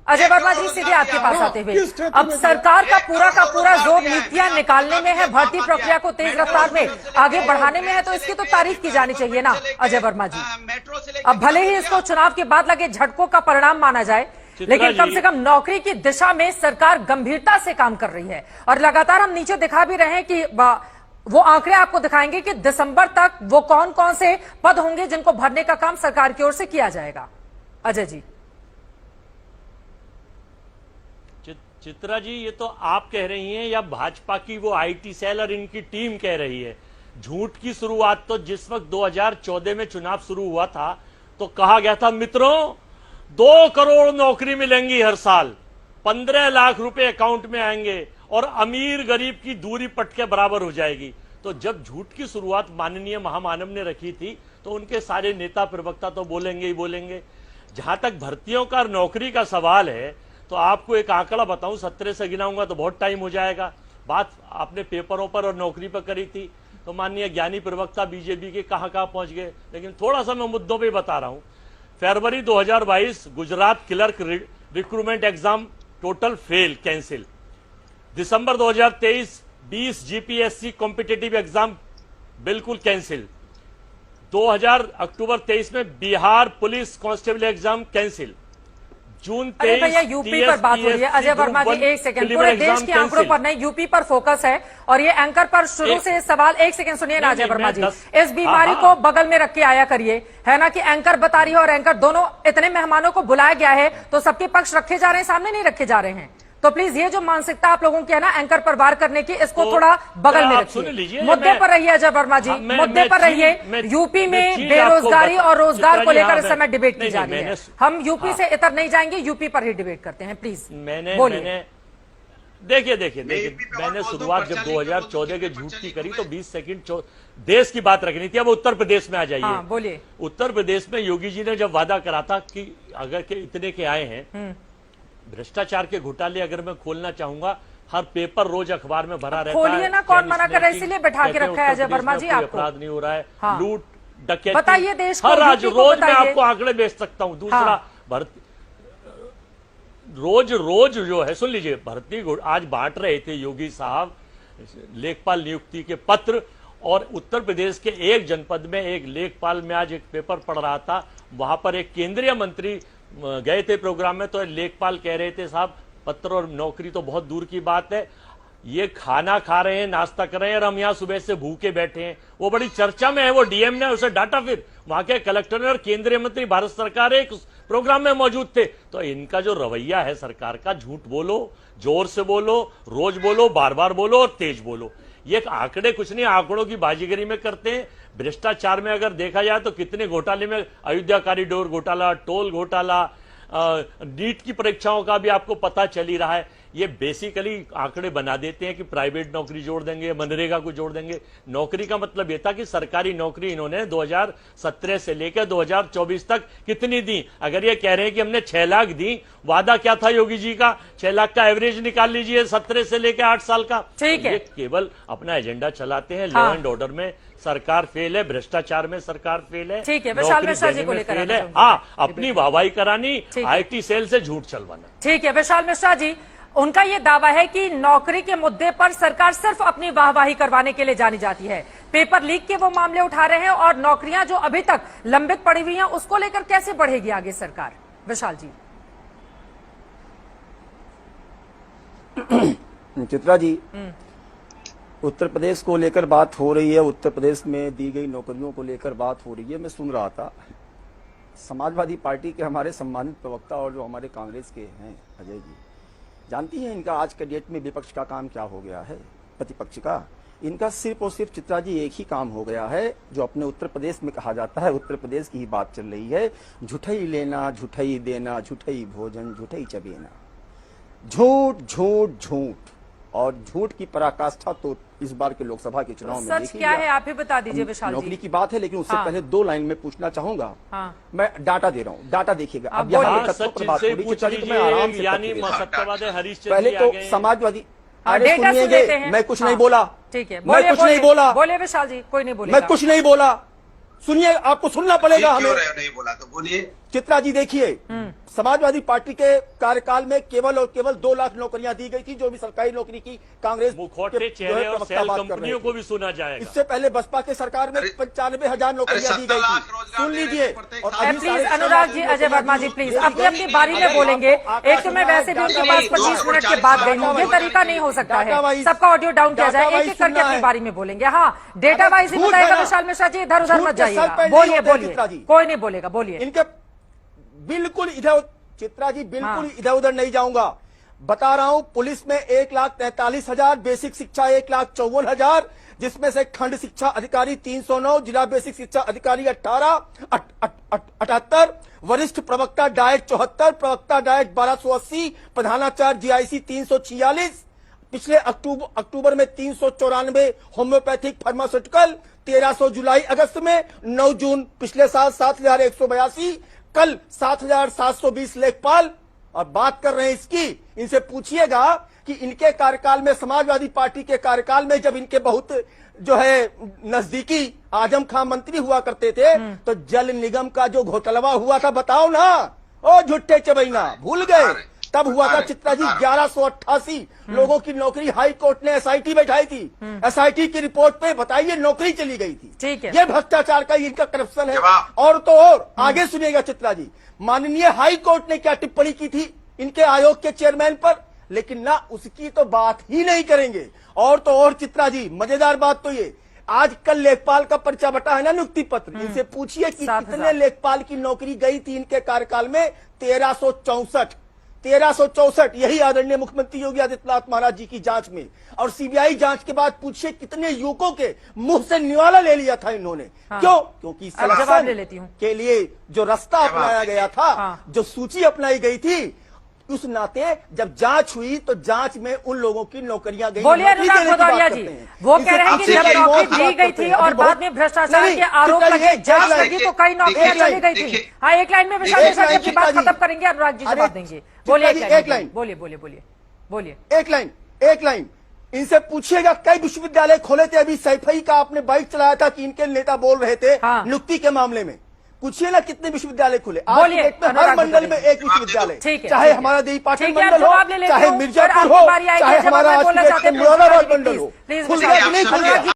अजय वर्मा जी, सीधे आपके पास आते हुए, अब सरकार का पूरा जोर नीतियां निकालने में है, भर्ती प्रक्रिया को तेज रफ्तार में आगे बढ़ाने में है, तो इसकी तो तारीफ की जानी चाहिए ना अजय वर्मा जी। अब भले ही इसको चुनाव के बाद लगे झटकों का परिणाम माना जाए, लेकिन कम से कम नौकरी की दिशा में सरकार गंभीरता से काम कर रही है। और लगातार हम नीचे दिखा भी रहे हैं कि वो आंकड़े आपको दिखाएंगे कि दिसंबर तक वो कौन कौन से पद होंगे जिनको भरने का काम सरकार की ओर से किया जाएगा। अजय जी। चित्रा जी, ये तो आप कह रही हैं या भाजपा की वो आईटी सेल और इनकी टीम कह रही है? झूठ की शुरुआत तो जिस वक्त 2014 में चुनाव शुरू हुआ था तो कहा गया था, मित्रों 2 करोड़ नौकरी मिलेंगी हर साल, 15 लाख रुपए अकाउंट में आएंगे और अमीर गरीब की दूरी पट के बराबर हो जाएगी। तो जब झूठ की शुरुआत माननीय महामानव ने रखी थी तो उनके सारे नेता प्रवक्ता तो बोलेंगे ही बोलेंगे। जहां तक भर्तियों का नौकरी का सवाल है तो आपको एक आंकड़ा बताऊं, 17 से गिनाऊंगा तो बहुत टाइम हो जाएगा। बात आपने पेपरों पर और नौकरी पर करी थी, तो माननीय ज्ञानी प्रवक्ता बीजेपी के कहां पहुंच गए, लेकिन थोड़ा सा मैं मुद्दों पे बता रहा हूं। फरवरी 2022 Gujarat clerk recruitment exam total fail cancel. दिसंबर 2023 20 जीपीएससी कॉम्पिटिटिव एग्जाम बिल्कुल कैंसिल। 2000 अक्टूबर 23 में Bihar police constable exam cancel. जून 23 भैया यूपी पर बात हो रही है। अजय वर्मा जी, एक सेकंड, पूरे देश के आंकड़ों पर नहीं, यूपी पर फोकस है। और ये एंकर पर शुरू से सवाल, एक सेकंड सुनिए ना अजय वर्मा जी, इस बीमारी को बगल में रख के आया करिए, है ना, कि एंकर बता रही है और एंकर दोनों, इतने मेहमानों को बुलाया गया है तो सबके पक्ष रखे जा रहे हैं, सामने नहीं रखे जा रहे हैं। तो प्लीज ये जो मानसिकता आप लोगों की है ना एंकर पर वार करने की, इसको तो थोड़ा बगल में रखिए। मुद्दे पर रहिए अजय वर्मा जी, मुद्दे पर रहिए। यूपी में बेरोजगारी और रोजगार को लेकर इस समय डिबेट की जा रही है। हम यूपी से इतर नहीं जाएंगे, यूपी पर ही डिबेट करते हैं। प्लीज बोलिए। देखिए मैंने शुरुआत जब 2014 के झूठ की करी तो 20 सेकंड देश की बात रखनी थी। अब उत्तर प्रदेश में आ जाइए। हाँ, बोलिए। उत्तर प्रदेश में योगी जी ने जब वादा करा था कि अगर के इतने के आए हैं, भ्रष्टाचार के घोटाले अगर मैं खोलना चाहूंगा, हर पेपर रोज अखबार में भरा रहता है। खोलिए ना, कौन मना कर रहा है, इसीलिए बैठा के रखा है अजय वर्मा जी आपको। अपराध नहीं हो रहा है, हाँ। लूट डकैती बताइए देश को, हर आज रोज मैं आपको आंकड़े बेच सकता हूं। दूसरा, भर्ती रोज जो है, सुन लीजिए, भर्ती आज बांट रहे थे योगी साहब लेखपाल नियुक्ति के पत्र, और उत्तर प्रदेश के एक जनपद में एक लेखपाल में आज एक पेपर पढ़ रहा था, वहां पर एक केंद्रीय मंत्री गए थे प्रोग्राम में, तो लेखपाल कह रहे थे, साहब पत्र और नौकरी तो बहुत दूर की बात है, ये खाना खा रहे हैं, नाश्ता कर रहे हैं और हम यहाँ सुबह से भूखे बैठे हैं। वो बड़ी चर्चा में है, वो डीएम ने उसे डांटा, फिर वहां के कलेक्टर ने और केंद्रीय मंत्री भारत सरकार एक प्रोग्राम में मौजूद थे। तो इनका जो रवैया है सरकार का, झूठ बोलो, जोर से बोलो, रोज बोलो, बार बार बोलो और तेज बोलो, ये आंकड़े कुछ नहीं, आंकड़ों की बाजीगरी में करते हैं। भ्रष्टाचार में अगर देखा जाए तो कितने घोटाले में, अयोध्या कॉरिडोर घोटाला, टोल घोटाला, नीट की परीक्षाओं का भी आपको पता चल ही रहा है। ये बेसिकली आंकड़े बना देते हैं कि प्राइवेट नौकरी जोड़ देंगे, मनरेगा को जोड़ देंगे। नौकरी का मतलब यह था कि सरकारी नौकरी इन्होंने 2017 से लेकर 2024 तक कितनी दी। अगर ये कह रहे हैं कि हमने 6 लाख दी, वादा क्या था योगी जी का? 6 लाख का एवरेज निकाल लीजिए 17 से लेकर 8 साल का। ठीक है, ये केवल अपना एजेंडा चलाते हैं। लॉ एंड ऑर्डर में सरकार फेल है, भ्रष्टाचार में सरकार फेल है, ठीक है, विशाल मिश्रा जी को लेकर फेल है। हाँ, अपनी वाहवाही करानी, आईटी सेल से झूठ चलवाना। ठीक है विशाल मिश्रा जी, उनका यह दावा है कि नौकरी के मुद्दे पर सरकार सिर्फ अपनी वाहवाही करवाने के लिए जानी जाती है। पेपर लीक के वो मामले उठा रहे हैं और नौकरियां जो अभी तक लंबित पड़ी हुई हैं उसको लेकर कैसे बढ़ेगी आगे सरकार? विशाल जी। चित्रा जी, उत्तर प्रदेश को लेकर बात हो रही है, उत्तर प्रदेश में दी गई नौकरियों को लेकर बात हो रही है। मैं सुन रहा था समाजवादी पार्टी के हमारे सम्मानित प्रवक्ता और जो हमारे कांग्रेस के हैं अजय जी, जानती हैं इनका आज के डेट में विपक्ष का काम क्या हो गया है? प्रतिपक्ष का इनका सिर्फ और सिर्फ चित्रा जी एक ही काम हो गया है, जो अपने उत्तर प्रदेश में कहा जाता है, उत्तर प्रदेश की ही बात चल रही है, झूठई लेना, झूठई देना, झूठई भोजन, झूठई चबेना, झूठ झूठ झूठ। और झूठ की पराकाष्ठा तो इस बार के लोकसभा के चुनाव में सच क्या है आप ही बता दीजिए विशाल जी। नौकरी की बात है, लेकिन उससे पहले 2 लाइन में पूछना चाहूंगा। मैं डाटा दे रहा हूँ, डाटा देखिएगा। अब यहाँ पर बात हो रही है, मैं आराम से पहले तो समाजवादी सुनिएगा, मैं कुछ नहीं बोला। ठीक है, मैं कुछ नहीं बोला। बोले विशाल जी, कोई नहीं बोले। मैं कुछ नहीं बोला, सुनिए, आपको सुनना पड़ेगा हमें। नहीं बोला तो बोलिए। चित्रा जी देखिए, समाजवादी पार्टी के कार्यकाल में केवल और केवल 2 लाख नौकरियां दी गई थी, जो भी सरकारी नौकरी की कांग्रेस मुखौटे चेहरे और सेल कंपनियों को भी सुना जाएगा। इससे पहले बसपा के सरकार में 95,000 नौकरियां दी गई थी। सुन लीजिए। और अभी प्लीज अनुराग जी, अजय वर्मा जी प्लीज अपनी अपनी बारी में बोलेंगे। एक तो मैं वैसे भी उनके पास 25 मिनट के बाद गई हूँ, ये तरीका नहीं हो सकता है। सबका ऑडियो डाउन किया जाए, एक एक करके अपनी बारी में बोलेंगे। हाँ, डेटा वाइज ही बताएगा विशाल मिश्रा जी, इधर उधर मत जाइएगा। बोलिए बोलिए, कोई नहीं बोलेगा, बोलिए। इनके बिल्कुल इधर, चित्रा जी बिल्कुल इधर उधर नहीं जाऊंगा, बता रहा हूं। पुलिस में 1,43,000, बेसिक शिक्षा 1,54,000, जिसमें से खंड शिक्षा अधिकारी 309, जिला बेसिक शिक्षा अधिकारी 78, वरिष्ठ प्रवक्ता डायट 74, प्रवक्ता डायट 1280, प्रधानाचार्य जीआईसी 346, पिछले अक्टूबर में 394 होम्योपैथिक फार्मास्यूटिकल, 1300 जुलाई अगस्त में, 9 जून पिछले साल 7,182, कल 7,720 लेखपाल। और बात कर रहे हैं इसकी, इनसे पूछिएगा कि इनके कार्यकाल में, समाजवादी पार्टी के कार्यकाल में, जब इनके बहुत जो है नजदीकी आजम खान मंत्री हुआ करते थे, तो जल निगम का जो घोटाला हुआ था, बताओ ना, ओ झुट्टे चबैना, भूल गए? तब हुआ था चित्रा जी, 1188 लोगों की नौकरी हाई कोर्ट ने एसआईटी बैठाई थी। एसआईटी की रिपोर्ट पे बताइए नौकरी चली गई थी। ठीक है, ये भ्रष्टाचार का, इनका करप्शन है। और तो और आगे सुनिएगा चित्रा जी, माननीय हाई कोर्ट ने क्या टिप्पणी की थी इनके आयोग के चेयरमैन पर, लेकिन ना उसकी तो बात ही नहीं करेंगे। और तो और चित्रा जी, मजेदार बात तो ये, आजकल लेखपाल का पर्चा बटा है ना, नियुक्ति पत्र, इनसे पूछिए कि कितने लेखपाल की नौकरी गई थी इनके कार्यकाल में। 1364, यही आदरणीय मुख्यमंत्री योगी आदित्यनाथ महाराज जी की जांच में। और सीबीआई जांच के बाद पूछिए कितने युवकों के मुंह से निवाला ले लिया था इन्होंने। हाँ। क्यों? क्योंकि जवाब ले लेती हूँ के लिए जो रास्ता अपनाया गया था, जो सूची अपनाई गई थी, उस नाते जब जांच हुई तो जांच में उन लोगों की नौकरियां गई। बोलिए अनुराग भदौरिया जी, वो कह रहे हैं कि जब नौकरी दी गई थी और बाद में भ्रष्टाचार के आरोप लगे, जांच लगी तो कई नौकरियां चली गई थी। हाँ, एक लाइन में विशाल मिश्रा जी अपनी बात खत्म करेंगे, अनुराग जी जवाब देंगे। बोलिए एक लाइन, बोलिए बोलिए बोलिए बोलिए, एक लाइन। इनसे पूछिएगा कई विश्वविद्यालय खोले थे। अभी सैफई का आपने बाइक चलाया था कि इनके नेता बोल रहे थे नियुक्ति के मामले में, पूछिए ना कितने विश्वविद्यालय खुले। आज हर मंडल में एक विश्वविद्यालय, चाहे हमारा देवी पाटन मंडल हो, चाहे मिर्जापुर हो, चाहे हमारा मुरादाबाद मंडल हो, खुल गए नहीं खुल गए।